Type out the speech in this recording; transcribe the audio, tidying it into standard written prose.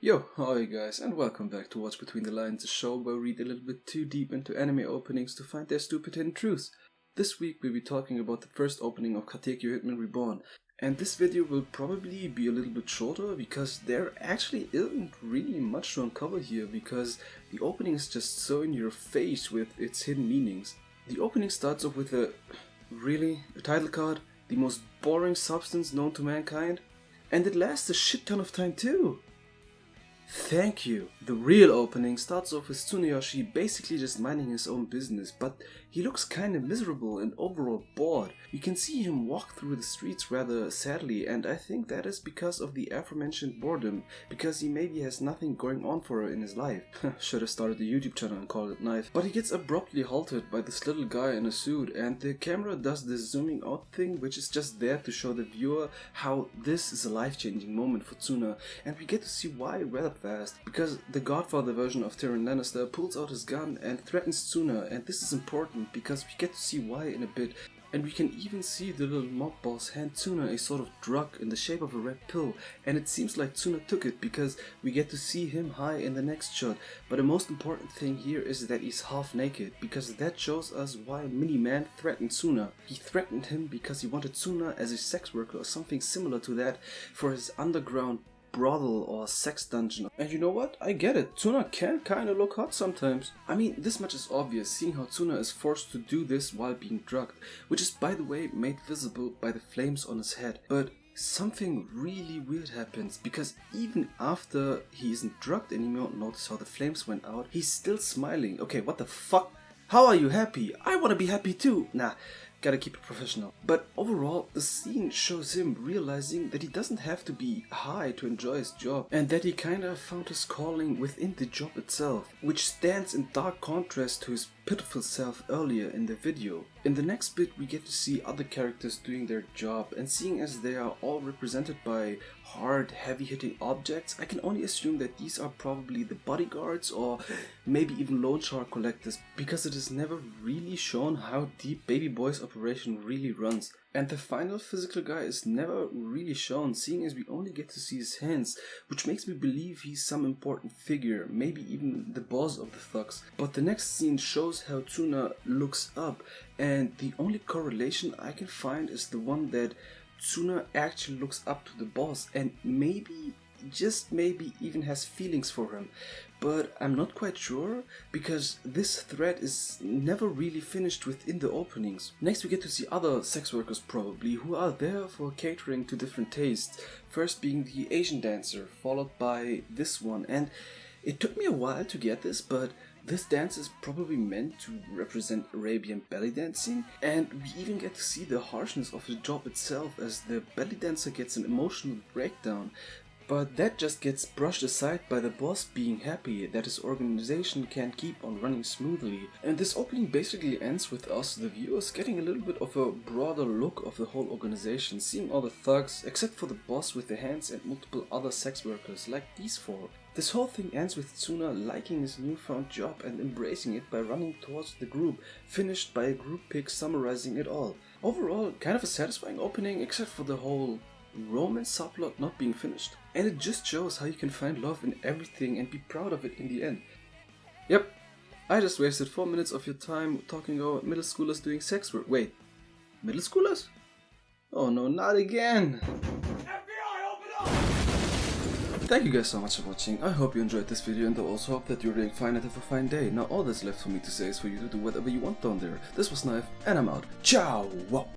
Yo, hi guys, and welcome back to What's Between the Lines, a show where we read a little bit too deep into anime openings to find their stupid hidden truths. This week we'll be talking about the first opening of Katekyo Hitman Reborn, and this video will probably be a little bit shorter because there actually isn't really much to uncover here because the opening is just so in your face with its hidden meanings. The opening starts off with a title card, the most boring substance known to mankind, and it lasts a shit ton of time too. Thank you. The real opening starts off with Tsunayoshi basically just minding his own business, but he looks kinda miserable and overall bored. You can see him walk through the streets rather sadly, and I think that is because of the aforementioned boredom, because he maybe has nothing going on for her in his life. Should have started a YouTube channel and called it Nyhve. But he gets abruptly halted by this little guy in a suit, and the camera does this zooming out thing which is just there to show the viewer how this is a life-changing moment for Tsuna, and we get to see why rather fast, because the Godfather version of Tyrion Lannister pulls out his gun and threatens Tsuna, and this is important because we get to see why in a bit, and we can even see the little mob boss hand Tsuna a sort of drug in the shape of a red pill, and it seems like Tsuna took it because we get to see him high in the next shot. But the most important thing here is that he's half naked, because that shows us why Mini-Man threatened Tsuna. He threatened him because he wanted Tsuna as a sex worker or something similar to that for his underground brothel or sex dungeon. And you know what? I get it. Tsuna can kinda look hot sometimes. I mean, this much is obvious, seeing how Tsuna is forced to do this while being drugged, which is by the way made visible by the flames on his head. But something really weird happens, because even after he isn't drugged anymore, notice how the flames went out, he's still smiling. Okay, what the fuck? How are you happy? I wanna be happy too. Nah. Gotta keep it professional. But overall, the scene shows him realizing that he doesn't have to be high to enjoy his job, and that he kinda found his calling within the job itself, which stands in dark contrast to his pitiful self earlier in the video. In the next bit we get to see other characters doing their job, and seeing as they are all represented by hard, heavy-hitting objects, I can only assume that these are probably the bodyguards or maybe even loan shark collectors, because it is never really shown how deep Baby Boy's operation really runs. And the final physical guy is never really shown, seeing as we only get to see his hands, which makes me believe he's some important figure, maybe even the boss of the thugs. But the next scene shows how Tsuna looks up, and the only correlation I can find is the one that Tsuna actually looks up to the boss and maybe, just maybe, even has feelings for him. But I'm not quite sure, because this thread is never really finished within the openings. Next we get to see other sex workers probably, who are there for catering to different tastes. First being the Asian dancer, followed by this one, and it took me a while to get this, but this dance is probably meant to represent Arabian belly dancing, and we even get to see the harshness of the job itself as the belly dancer gets an emotional breakdown. But that just gets brushed aside by the boss being happy that his organization can keep on running smoothly. And this opening basically ends with us, the viewers, getting a little bit of a broader look of the whole organization, seeing all the thugs, except for the boss with the hands and multiple other sex workers like these four. This whole thing ends with Tsuna liking his newfound job and embracing it by running towards the group, finished by a group pic summarizing it all. Overall, kind of a satisfying opening, except for the whole romance subplot not being finished. And it just shows how you can find love in everything and be proud of it in the end. Yep, I just wasted 4 minutes of your time talking about middle schoolers doing sex work. Wait, middle schoolers? Oh no, not again! FBI, open up! Thank you guys so much for watching. I hope you enjoyed this video, and I also hope that you're doing fine and have a fine day. Now all that's left for me to say is for you to do whatever you want down there. This was Nyhve, and I'm out. Ciao!